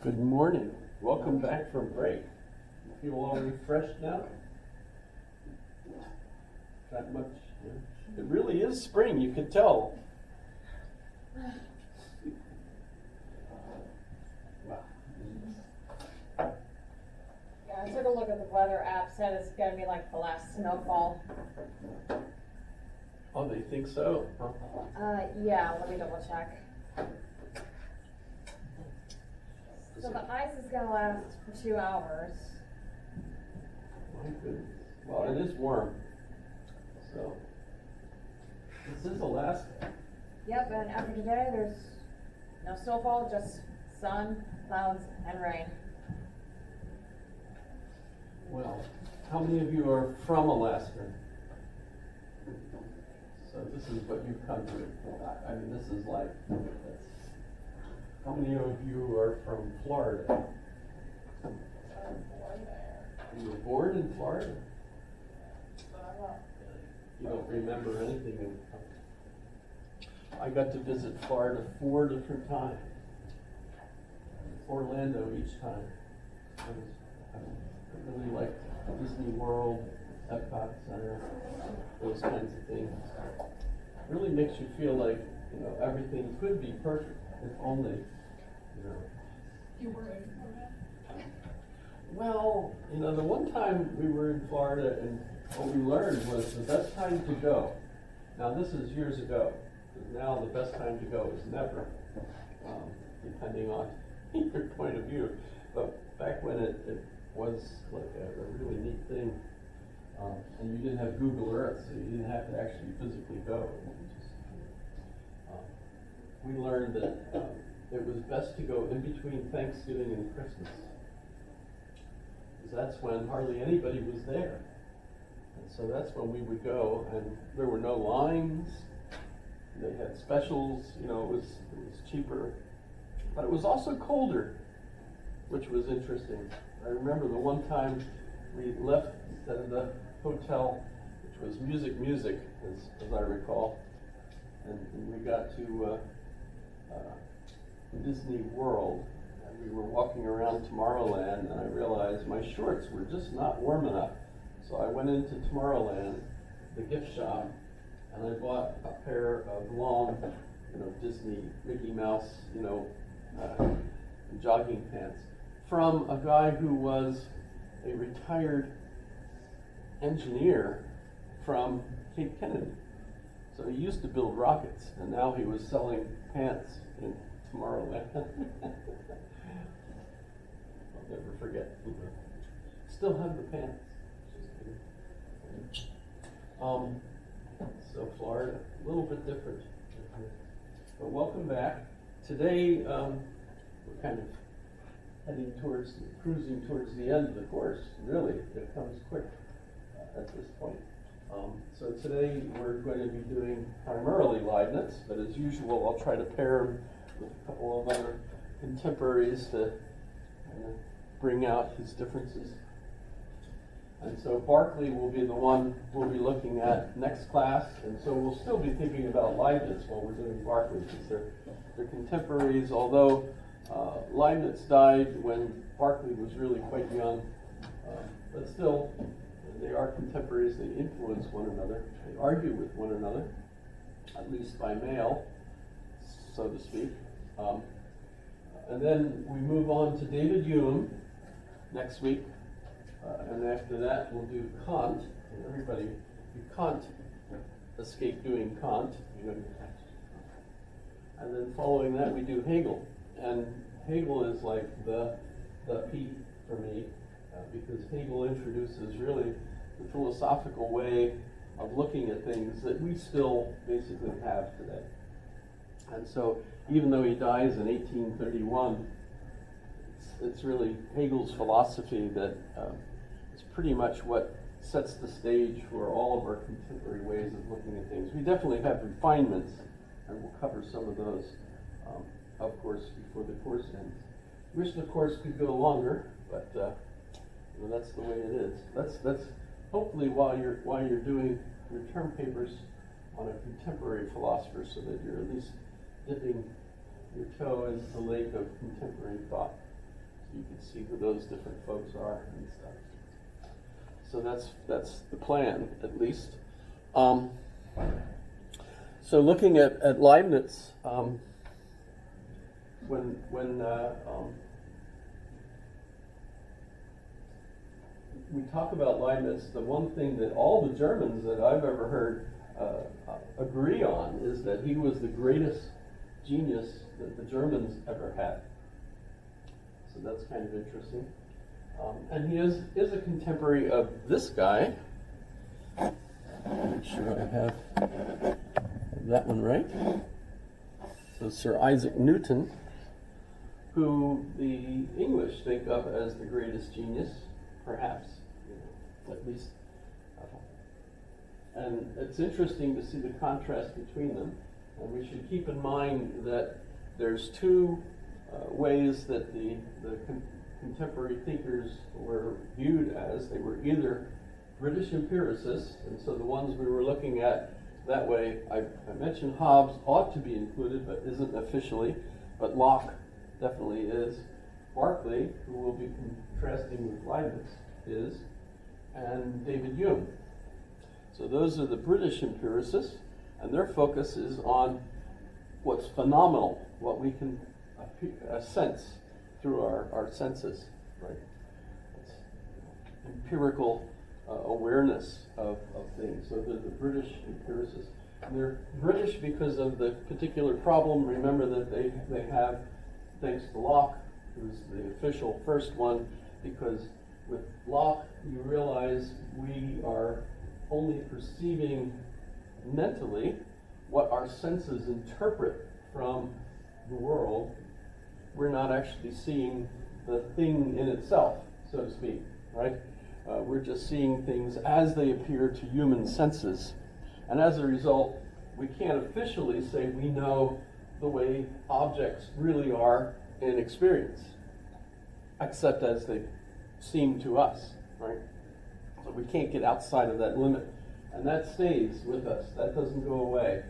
Good morning. Welcome back from break. You feel all refreshed now? That much? Yeah. It really is spring, you could tell. Yeah, I took a look at the weather app, said it's gonna be like the last snowfall. Oh, they think so? Huh? Yeah, let me double check. So the ice is gonna last for 2 hours. My goodness. Well, it is warm. So, this is Alaska. Yep, and after today, there's no snowfall, just sun, clouds, and rain. Well, how many of you are from Alaska? So this is what you've come to. I mean, this is like, how many of you are from Florida? You were born in Florida? You don't remember anything of. I got to visit Florida 4 different times. Orlando each time. I really liked Disney World, Epcot Center, those kinds of things. Really makes you feel like, everything could be perfect if only, You were in Florida? Well, the one time we were in Florida and what we learned was the best time to go. Now this is years ago. Now the best time to go is never, depending on your point of view. But back when it was like a really neat thing, and you didn't have Google Earth, so you didn't have to actually physically go. We learned that it was best to go in between Thanksgiving and Christmas, because that's when hardly anybody was there. And so that's when we would go, and there were no lines. They had specials, it was cheaper, but it was also colder, which was interesting. I remember the one time we left the hotel, which was music, as I recall, and we got to Disney World, and we were walking around Tomorrowland, and I realized my shorts were just not warm enough. So I went into Tomorrowland, the gift shop, and I bought a pair of long, Disney Mickey Mouse, jogging pants from a guy who was a retired engineer from Cape Kennedy. So he used to build rockets, and now he was selling pants in Tomorrowland. I'll never forget. Still have the pants. So Florida, a little bit different. But welcome back. Today, we're kind of cruising towards the end of the course. Really, it comes quick at this point. So today we're going to be doing primarily Leibniz, but as usual I'll try to pair him with a couple of other contemporaries to bring out his differences. And so Berkeley will be the one we'll be looking at next class, and so we'll still be thinking about Leibniz while we're doing Berkeley, because they're contemporaries, although Leibniz died when Berkeley was really quite young, but still they are contemporaries. They influence one another, they argue with one another, at least by mail, so to speak. And then we move on to David Hume next week. And after that, we'll do Kant. And everybody, you can't escape doing Kant. And then following that, we do Hegel. And Hegel is like the peak for me, because Hegel introduces really the philosophical way of looking at things that we still basically have today. And so, even though he dies in 1831, it's really Hegel's philosophy that is pretty much what sets the stage for all of our contemporary ways of looking at things. We definitely have refinements, and we'll cover some of those, of course, before the course ends. Wish the course could go longer, but that's the way it is. That's hopefully while you're doing your term papers on a contemporary philosopher, so that you're at least dipping your toe into the lake of contemporary thought. you can see who those different folks are and stuff. So that's the plan, at least. So looking at Leibniz, when we talk about Leibniz, the one thing that all the Germans that I've ever heard agree on is that he was the greatest genius that the Germans ever had. So that's kind of interesting. And he is a contemporary of this guy. Make sure I have that one right. So Sir Isaac Newton, who the English think of as the greatest genius, perhaps, at least. And it's interesting to see the contrast between them. And we should keep in mind that there's two ways that the contemporary thinkers were viewed as. They were either British empiricists, and so the ones we were looking at that way, I mentioned Hobbes ought to be included, but isn't officially, but Locke definitely is. Berkeley, who we'll be contrasting with Leibniz, is, and David Hume. So those are the British empiricists, and their focus is on what's phenomenal, what we can sense through our senses, right? It's empirical awareness of things. So they're the British empiricists. And they're British because of the particular problem. Remember that they have, thanks to Locke, who's the official first one, because with Locke you realize we are only perceiving mentally what our senses interpret from the world. We're not actually seeing the thing in itself, so to speak, right? We're just seeing things as they appear to human senses. And as a result, we can't officially say we know the way objects really are in experience, except as they seem to us, right? So we can't get outside of that limit. And that stays with us. That doesn't go away.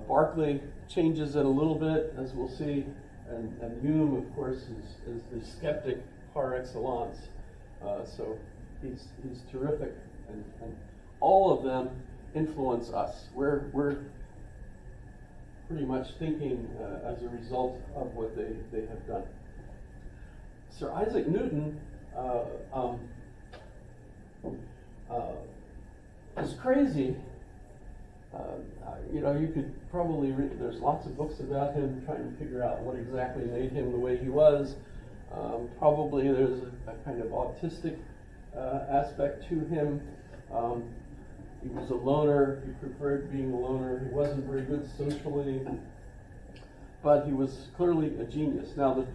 Berkeley changes it a little bit, as we'll see. And Hume, of course, is the skeptic par excellence. So he's terrific. And all of them influence us. We're pretty much thinking as a result of what they have done. Sir Isaac Newton is crazy. You could probably read, there's lots of books about him trying to figure out what exactly made him the way he was. Probably there's a kind of autistic aspect to him. He was a loner. He preferred being a loner. He wasn't very good socially, but he was clearly a genius. Now,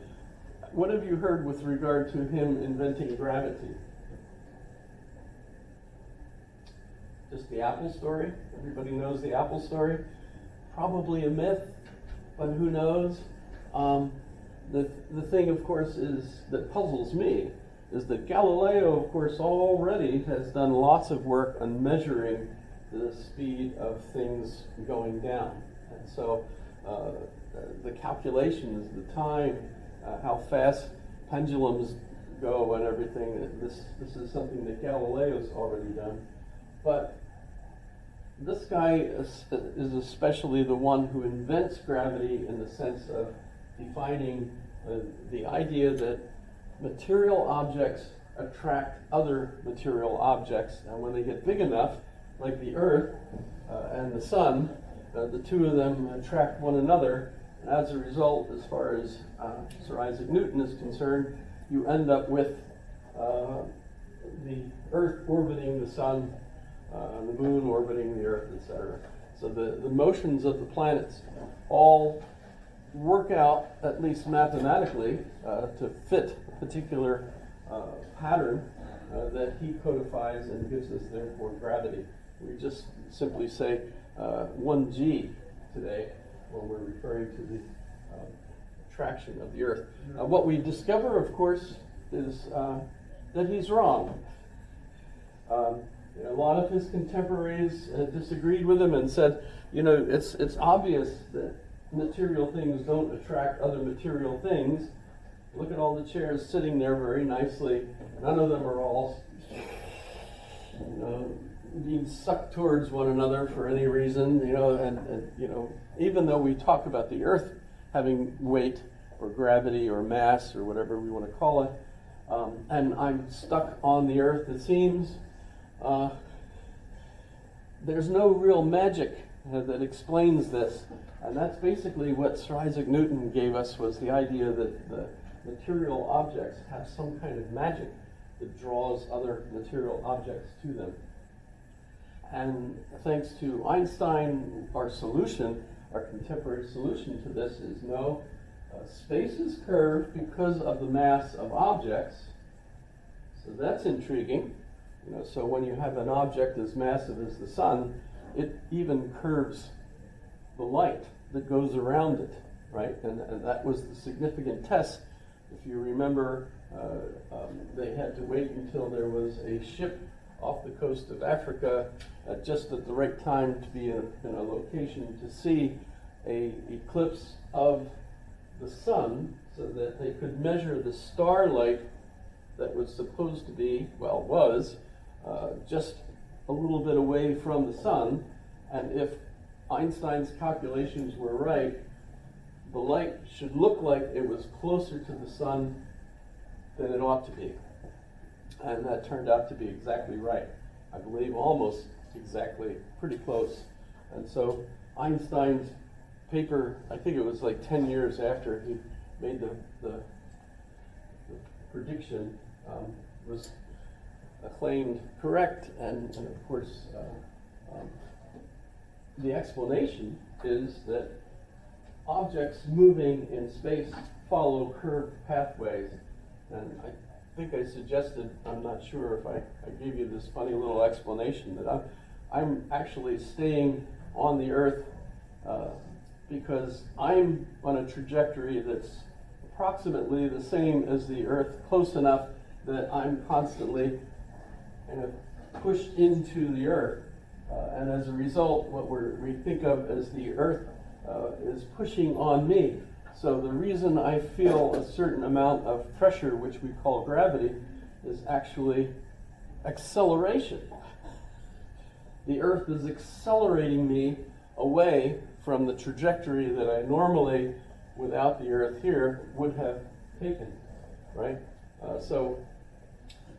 what have you heard with regard to him inventing gravity? Just the Apple story? Everybody knows the Apple story? Probably a myth, but who knows? The thing, of course, that puzzles me is that Galileo, of course, already has done lots of work on measuring the speed of things going down. And so the calculations, the time, how fast pendulums go and everything, this is something that Galileo's already done. But this guy is especially the one who invents gravity in the sense of defining the idea that material objects attract other material objects, and when they get big enough, like the Earth and the Sun, the two of them attract one another. And as a result, as far as Sir Isaac Newton is concerned, you end up with the Earth orbiting the Sun, the Moon orbiting the Earth, etc. So the motions of the planets all work out, at least mathematically, to fit a particular pattern that he codifies and gives us, therefore, gravity. We just simply say 1g today when we're referring to the attraction of the Earth. What we discover, of course, is that he's wrong. A lot of his contemporaries disagreed with him and said, it's obvious that material things don't attract other material things. look at all the chairs sitting there very nicely. None of them are all, being sucked towards one another for any reason, and even though we talk about the Earth having weight or gravity or mass or whatever we want to call it, and I'm stuck on the Earth, it seems, there's no real magic that explains this. And that's basically what Sir Isaac Newton gave us, was the idea that the material objects have some kind of magic that draws other material objects to them. And thanks to Einstein, our contemporary solution to this is no, space is curved because of the mass of objects. So that's intriguing. So when you have an object as massive as the sun, it even curves the light that goes around it, right? And that was the significant test. If you remember, they had to wait until there was a ship off the coast of Africa just at the right time to be in a location to see a eclipse of the sun, so that they could measure the starlight that was supposed to be, was just a little bit away from the sun. And if Einstein's calculations were right, the light should look like it was closer to the sun than it ought to be. And that turned out to be exactly right. I believe almost exactly, pretty close. And so Einstein's paper, I think it was like 10 years after he made the prediction, was acclaimed correct. And of course, the explanation is that objects moving in space follow curved pathways. And I think I suggested, I'm not sure if I gave you this funny little explanation, that I'm actually staying on the Earth because I'm on a trajectory that's approximately the same as the Earth, close enough that I'm constantly kind of pushed into the Earth. And as a result, what we think of as the Earth is pushing on me. So the reason I feel a certain amount of pressure, which we call gravity, is actually acceleration. The Earth is accelerating me away from the trajectory that I normally, without the Earth here, would have taken, right? So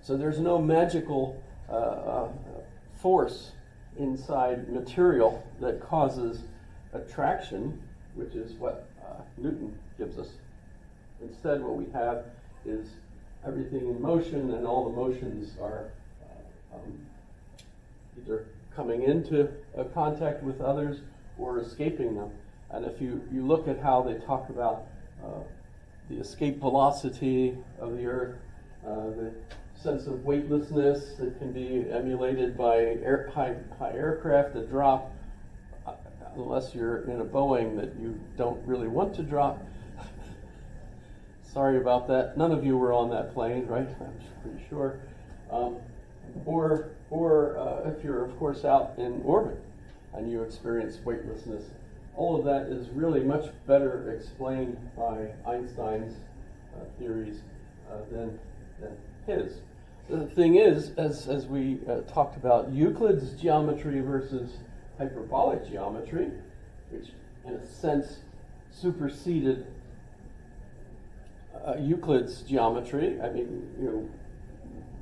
there's no magical force inside material that causes attraction, which is what Newton gives us. Instead, what we have is everything in motion, and all the motions are either coming into contact with others or escaping them. And if you look at how they talk about the escape velocity of the Earth, the sense of weightlessness that can be emulated by high aircraft that drop, unless you're in a Boeing that you don't really want to drop. Sorry about that. None of you were on that plane, right? I'm pretty sure. Or if you're, of course, out in orbit and you experience weightlessness. All of that is really much better explained by Einstein's theories than his. The thing is, as we talked about Euclid's geometry versus hyperbolic geometry, which in a sense superseded Euclid's geometry. I mean,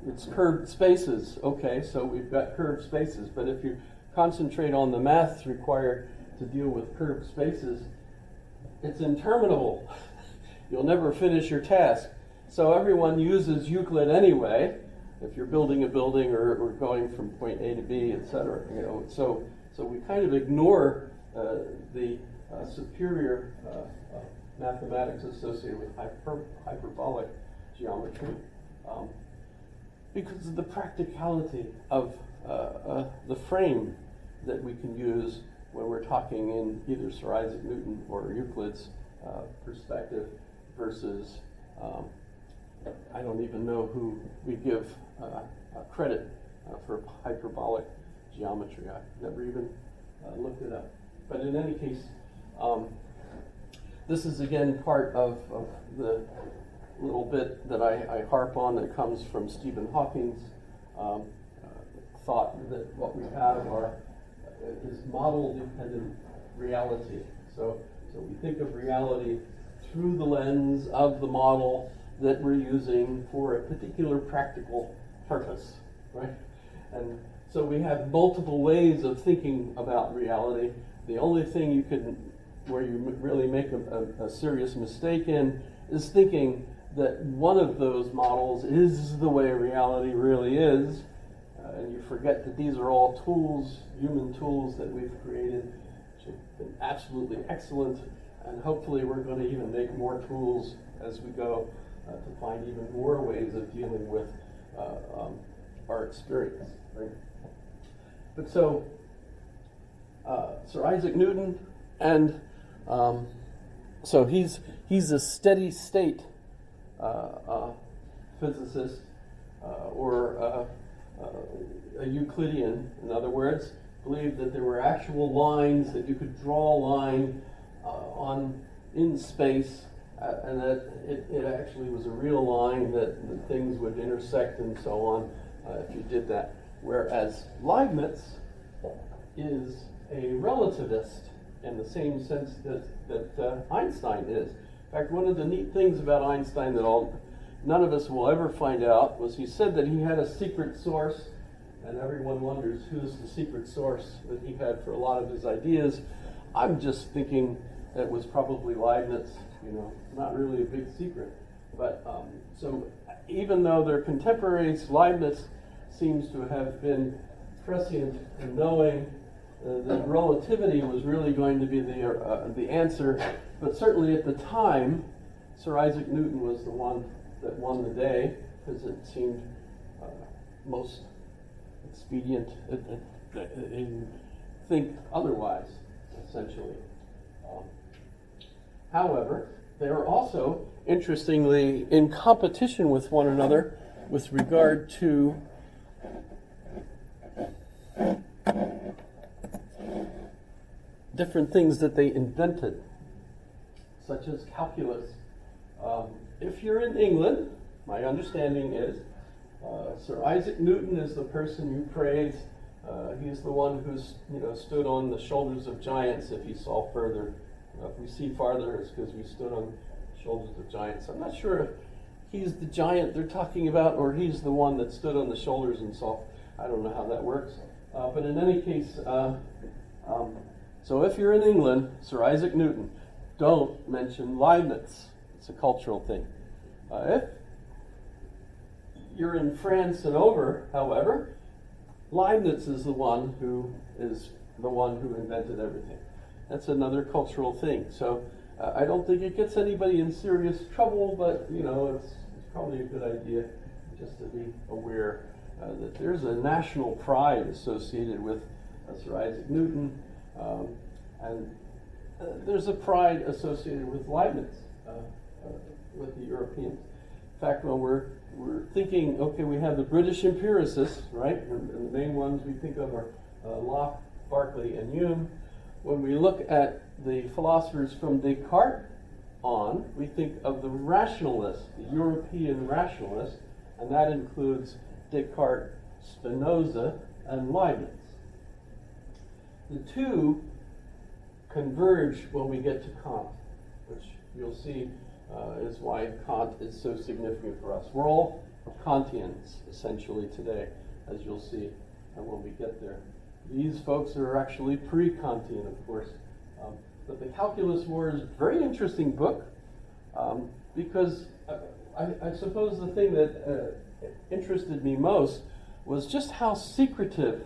it's curved spaces. Okay, so we've got curved spaces, but if you concentrate on the maths required to deal with curved spaces, it's interminable. You'll never finish your task. So everyone uses Euclid anyway, if you're building a building or going from point A to B, etc. So we kind of ignore the superior mathematics associated with hyperbolic geometry because of the practicality of the frame that we can use when we're talking in either Sir Isaac Newton or Euclid's perspective versus I don't even know who we give credit for hyperbolic geometry. I've never even looked it up. But in any case, this is again part of the little bit that I harp on that comes from Stephen Hawking's thought that what we have is model-dependent reality. So we think of reality through the lens of the model that we're using for a particular practical purpose, right? And so we have multiple ways of thinking about reality. The only thing where you really make a serious mistake in is thinking that one of those models is the way reality really is, and you forget that these are all tools, human tools that we've created, which have been absolutely excellent, and hopefully we're going to even make more tools as we go to find even more ways of dealing with our experience, right? But so, Sir Isaac Newton, and so he's a steady state physicist, or a Euclidean, in other words, believed that there were actual lines, that you could draw a line in space, and that it actually was a real line that things would intersect and so on if you did that. Whereas Leibniz is a relativist in the same sense that Einstein is. In fact, one of the neat things about Einstein that none of us will ever find out was he said that he had a secret source, and everyone wonders who's the secret source that he had for a lot of his ideas. I'm just thinking it was probably Leibniz, not really a big secret. But so even though they're contemporaries, Leibniz seems to have been prescient in knowing that relativity was really going to be the answer. But certainly at the time, Sir Isaac Newton was the one that won the day, because it seemed most expedient and think otherwise, essentially. However, they are also, interestingly, in competition with one another with regard to different things that they invented, such as calculus. If you're in England, my understanding is Sir Isaac Newton is the person you praise. He's the one who's stood on the shoulders of giants. If he saw further, if we see farther, it's because we stood on the shoulders of giants. I'm not sure if he's the giant they're talking about, or he's the one that stood on the shoulders and saw. I don't know how that works. But in any case, so if you're in England, Sir Isaac Newton, don't mention Leibniz. It's a cultural thing. If you're in France and over, however, Leibniz is the one who invented everything. That's another cultural thing. So I don't think it gets anybody in serious trouble, but it's probably a good idea just to be aware that there's a national pride associated with Sir Isaac Newton, and there's a pride associated with Leibniz, with the Europeans. In fact, when we're thinking, okay, we have the British empiricists, right? And the main ones we think of are Locke, Berkeley, and Hume. When we look at the philosophers from Descartes on, we think of the rationalists, the European rationalists, and that includes Descartes, Spinoza, and Leibniz. The two converge when we get to Kant, which you'll see is why Kant is so significant for us. We're all Kantians, essentially, today, as you'll see when we get there. These folks are actually pre-Kantian, of course. But the Calculus War is a very interesting book, because I suppose the thing that interested me most was just how secretive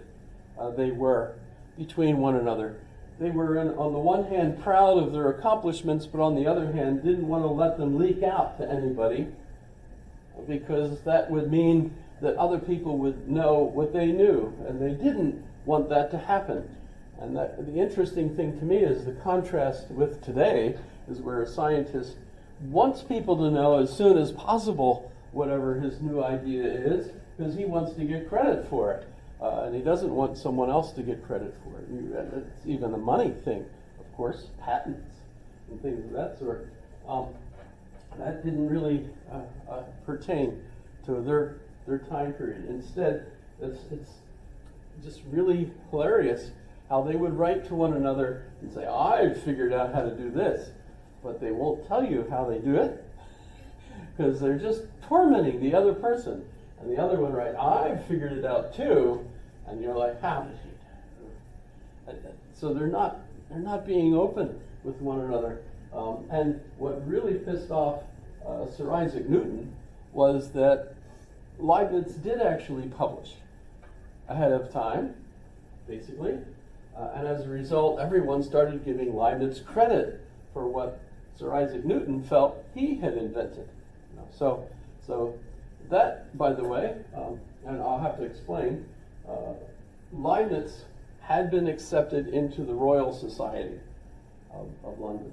they were between one another. They were, on the one hand, proud of their accomplishments, but on the other hand, didn't want to let them leak out to anybody, because that would mean that other people would know what they knew, and they didn't want that to happen. And the interesting thing to me is the contrast with today is where a scientist wants people to know as soon as possible whatever his new idea is, because he wants to get credit for it. And he doesn't want someone else to get credit for it. It's even a money thing, of course, patents and things of that sort. that didn't really pertain to their time period. Instead, it's just really hilarious how they would write to one another and say, I've figured out how to do this, but they won't tell you how they do it because they're just tormenting the other person. And the other one writes, I've figured it out too, and you're like, how did you? So they're not being open with one another. And what really pissed off Sir Isaac Newton was that Leibniz did actually publish ahead of time, basically. And as a result, everyone started giving Leibniz credit for what Sir Isaac Newton felt he had invented. So that, by the way, and I'll have to explain, Leibniz had been accepted into the Royal Society of London.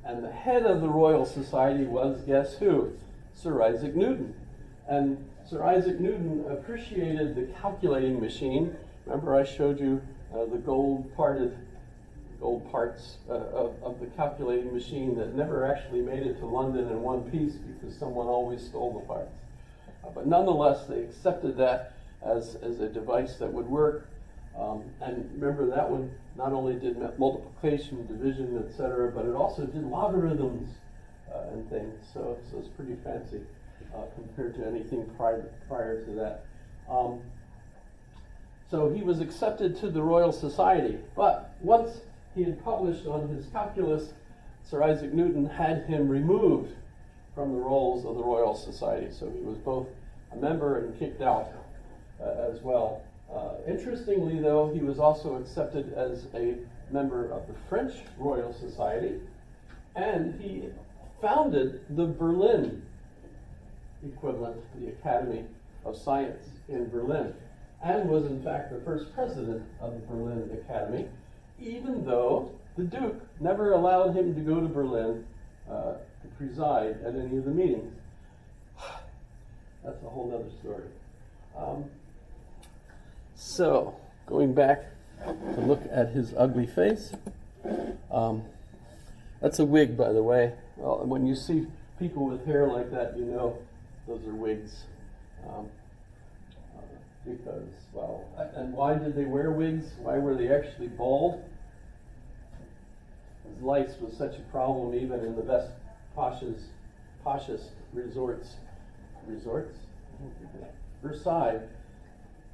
And the head of the Royal Society was, guess who? Sir Isaac Newton. And Sir Isaac Newton appreciated the calculating machine. Remember I showed you the gold parts of the calculating machine that never actually made it to London in one piece because someone always stole the parts. But nonetheless, they accepted that as a device that would work. And remember, that one not only did multiplication, division, etc., but it also did logarithms and things. So it's pretty fancy compared to anything prior to that. So he was accepted to the Royal Society, but once he had published on his calculus, Sir Isaac Newton had him removed from the rolls of the Royal Society. So he was both a member and kicked out as well. Interestingly, though, he was also accepted as a member of the French Royal Society, and he founded the Berlin equivalent, the Academy of Science in Berlin, and was in fact the first president of the Berlin Academy, even though the Duke never allowed him to go to Berlin to preside at any of the meetings. That's a whole other story. So, going back to look at his ugly face. That's a wig, by the way. Well, when you see people with hair like that, you know those are wigs. Because, well, and why did they wear wigs? Why were they actually bald? Because lice was such a problem even in the best poshest resorts. Versailles,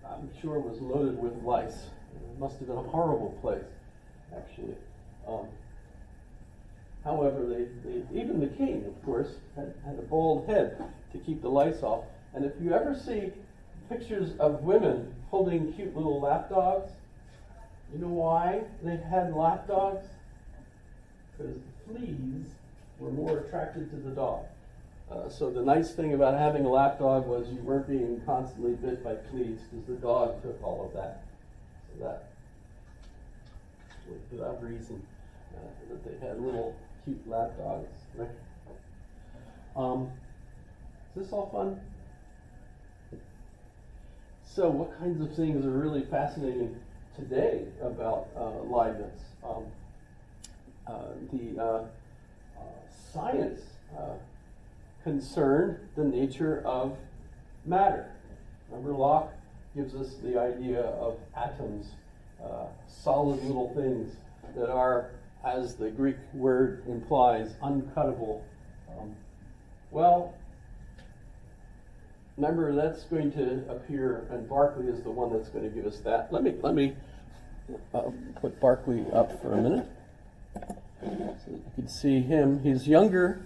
I'm sure, was loaded with lice. It must have been a horrible place, actually. However, they even the king, of course, had a bald head to keep the lice off. And if you ever see pictures of women holding cute little lap dogs, you know why they had lap dogs? Because the fleas were more attracted to the dog. So the nice thing about having a lap dog was you weren't being constantly bit by fleas because the dog took all of that. So that was without reason that they had little cute lap dogs. Right? Is this all fun? So what kinds of things are really fascinating today about Leibniz? The science concerned the nature of matter. Remember, Locke gives us the idea of atoms, solid little things that are, as the Greek word implies, uncuttable. Well, remember, that's going to appear, and Berkeley is the one that's going to give us that. Let me put Berkeley up for a minute so that you can see him. He's younger